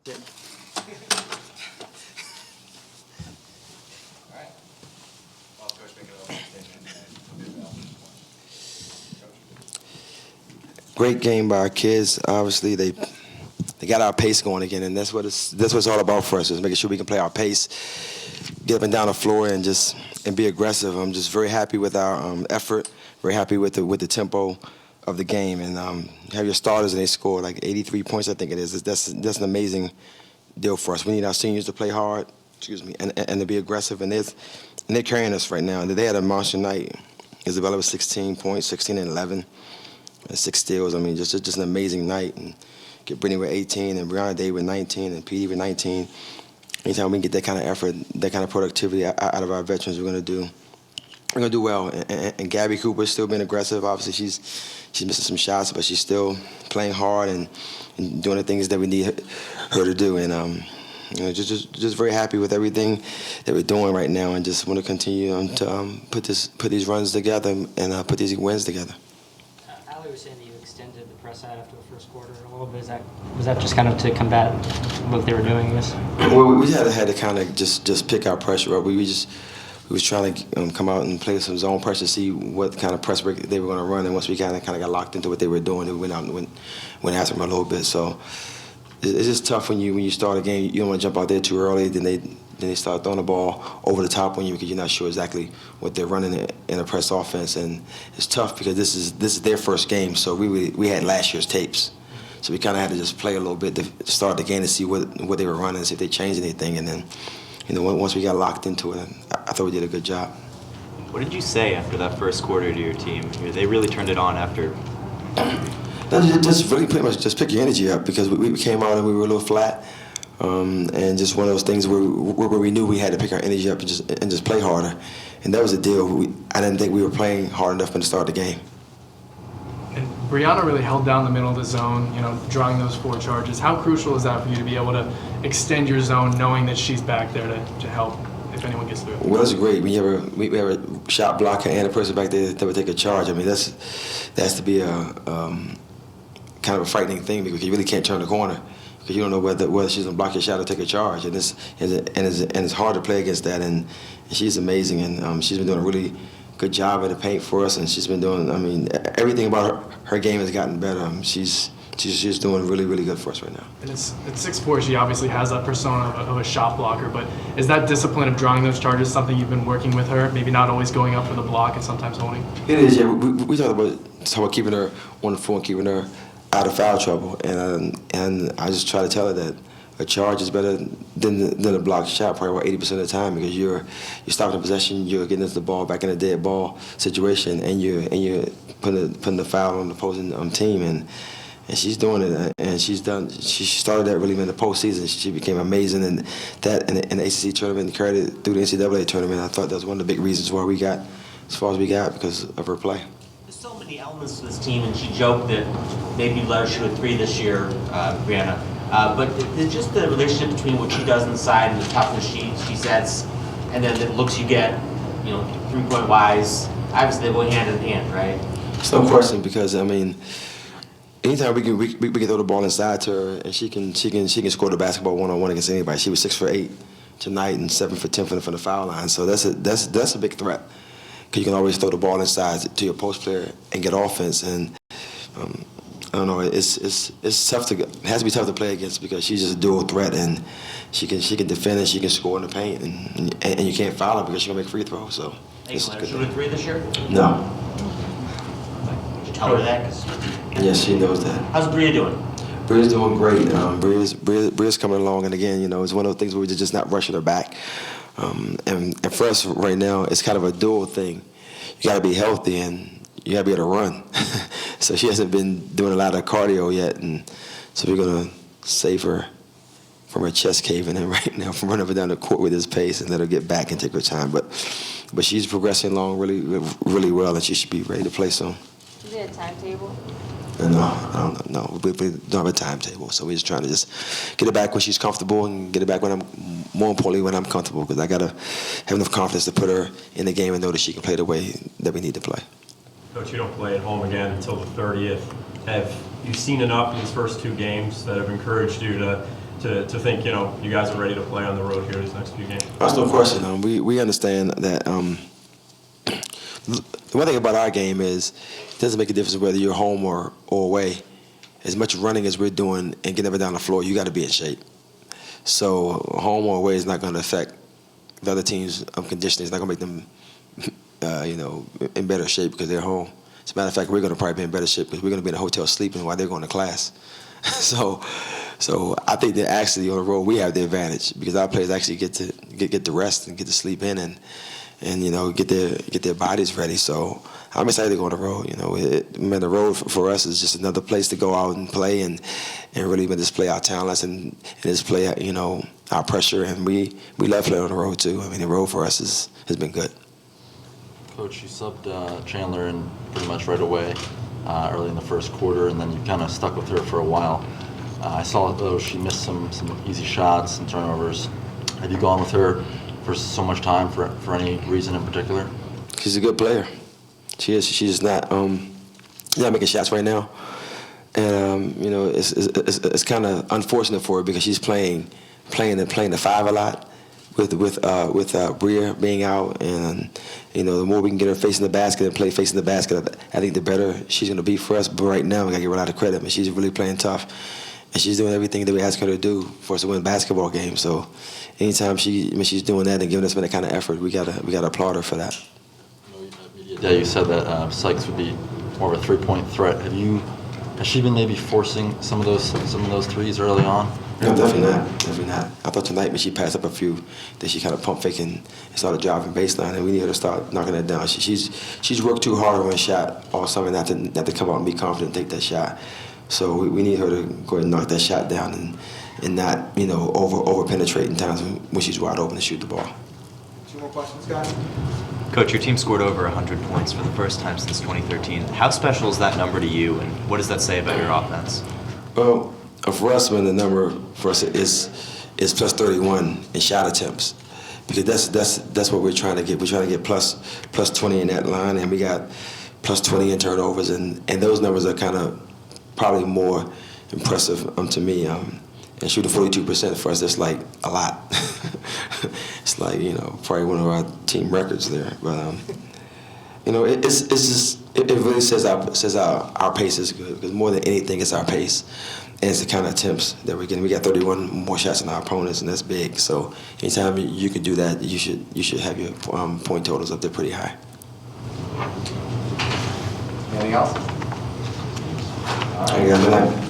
Yeah. Great game by our kids. Obviously, they got our pace going again, and that's what it's all about for us, is making sure we can play our pace, get up and down the floor, and be aggressive. I'm just very happy with our effort, very happy with the tempo of the game, and have your starters and they score like 83 points, I think it is. That's an amazing deal for us. We need our seniors to play hard, and to be aggressive, and they're carrying us right now. They had a monster night. Isabella was 16 points, 16 and 11. 6 steals. I mean, just an amazing night. And get Brittany with 18, and Brianna Day with 19, and Petey with 19. Anytime we can get that kind of effort, that kind of productivity out of our veterans, we're gonna do well. And Gabby Cooper's still being aggressive. Obviously, she's missing some shots, but she's still playing hard and doing the things that we need her to do. And just very happy with everything that we're doing right now, and just want to continue to put these runs together and put these wins together. Ali was saying that you extended the press out after the first quarter a little bit. Was that just kind of to combat what they were doing, I guess? Well, we had to kind of just pick our pressure up. We was trying to come out and play some zone pressure, see what kind of press break they were going to run. And once we kind of got locked into what they were doing, we went out and went after them a little bit. So it's just tough when you start a game. You don't want to jump out there too early. Then they start throwing the ball over the top on you because you're not sure exactly what they're running in a press offense. And it's tough because this is their first game. So we had last year's tapes. So we kind of had to just play a little bit to start the game to see what they were running, see if they changed anything. And then, once we got locked into it, I thought we did a good job. What did you say after that first quarter to your team? They really turned it on after. Just really pretty much just pick your energy up, because we came out and we were a little flat. And just one of those things where we knew we had to pick our energy up and just play harder. And that was the deal. I didn't think we were playing hard enough when to start the game. And Brianna really held down the middle of the zone, drawing those 4 charges. How crucial is that for you to be able to extend your zone knowing that she's back there to help if anyone gets through? Well, that's great. We have a shot blocker and a person back there that would take a charge. I mean, that has to be a kind of a frightening thing, because you really can't turn the corner, because you don't know whether she's gonna block your shot or take a charge, and it's hard to play against that. And she's amazing, and she's been doing a really good job at the paint for us, and she's been doing. I mean, everything about her game has gotten better. She's doing really, really good for us right now. And at 6'4", she obviously has that persona of a shot blocker, but is that discipline of drawing those charges something you've been working with her? Maybe not always going up for the block and sometimes holding? It is, yeah. We talked about keeping her on the floor and keeping her out of foul trouble, and I just try to tell her that a charge is better than a blocked shot probably about 80% of the time, because you're stopping the possession, you're getting into the ball back in a dead ball situation, and you're putting the foul on the opposing team, and she's doing it, and she started that really in the postseason. She became amazing, and that in the ACC tournament, and carried it through the NCAA tournament. I thought that was one of the big reasons why we got as far as we got, because of her play. There's so many elements to this team, and she joked that maybe let her shoot a 3 this year, Brianna. But it's just the relationship between what she does inside and the toughness she sets, and then the looks you get, 3-point wise. Obviously, they go hand in hand, right? It's no question, because I mean, anytime we can throw the ball inside to her, and she can score the basketball one-on-one against anybody. She was 6 for 8 tonight and 7 for 10 from the foul line. So that's a big threat, because you can always throw the ball inside to your post player and get offense. And I don't know, it's tough it has to be tough to play against, because she's just a dual threat, and she can defend and she can score in the paint, and you can't foul her because she's gonna make free throws. So Hey, you let her shoot a 3 this year? No. Did you tell her that? Yes, she knows that. How's Bria doing? Bria's doing great. Bria's coming along, and again, it's one of those things where we're just not rushing her back. And for us right now, it's kind of a dual thing. You got to be healthy, and you got to be able to run. So she hasn't been doing a lot of cardio yet, and so we're gonna save her from her chest caving in right now, from running up and down the court with this pace, and let her get back and take her time. But she's progressing along really, really well, and she should be ready to play soon. Is there a timetable? No, I don't know. We don't have a timetable, so we're just trying to just get it back when she's comfortable, and get it back more importantly, when I'm comfortable, because I got to have enough confidence to put her in the game and know that she can play the way that we need to play. Coach, you don't play at home again until the 30th. Have you seen enough in these first 2 games that have encouraged you to to think, you know, you guys are ready to play on the road here these next few games? That's no question. We understand that the one thing about our game is it doesn't make a difference whether you're home or away. As much running as we're doing and getting up and down the floor, you got to be in shape. So home or away is not going to affect the other team's conditioning. It's not going to make them, you know, in better shape because they're home. As a matter of fact, we're going to probably be in better shape because we're going to be in a hotel sleeping while they're going to class. So I think that actually on the road we have the advantage because our players actually get to rest and get to sleep in and you know get their bodies ready. So I'm excited to go on the road. You know, the road for us is just another place to go out and play and really display our talents and display, you know, our pressure. And we love playing on the road too. I mean, the road for us has been good. Coach, you subbed Chandler in pretty much right away early in the first quarter, and then you kind of stuck with her for a while. I saw, though, she missed some easy shots and turnovers. Have you gone with her for so much time for any reason in particular? She's a good player. She is. She's not making shots right now, and you know it's kind of unfortunate for her because she's playing the five a lot with Bria being out, and you know the more we can get her facing the basket and play facing the basket, I think the better she's going to be for us. But right now we got to give her a lot of credit. I mean, she's really playing tough, and she's doing everything that we ask her to do for us to win basketball games. So anytime she's doing that and giving us that kind of effort, we gotta applaud her for that. Yeah, you said that Sykes would be more of a three-point threat. Has she been maybe forcing some of those threes early on? No, definitely not. I thought tonight when she passed up a few, that she kind of pump faking and started driving baseline, and we need her to start knocking that down. She's worked too hard on one shot all summer not to come out and be confident and take that shot. So we need her to go ahead and knock that shot down and not, you know, over penetrate in times when she's wide open to shoot the ball. 2 more questions, guys. Coach, your team scored over 100 points for the first time since 2013. How special is that number to you, and what does that say about your offense? Well, for us, man, the number for us is plus 31 in shot attempts, because that's what we're trying to get. We're trying to get plus 20 in that line, and we got plus 20 in turnovers, and those numbers are kind of probably more impressive to me. And shooting 42% for us, that's like a lot. It's like, you know, probably one of our team records there. But you know, it really says our pace is good, because more than anything, it's our pace. And it's the kind of attempts that we're getting. We got 31 more shots than our opponents, and that's big. So anytime you can do that, you should have your point totals up there pretty high. Anything else? All right,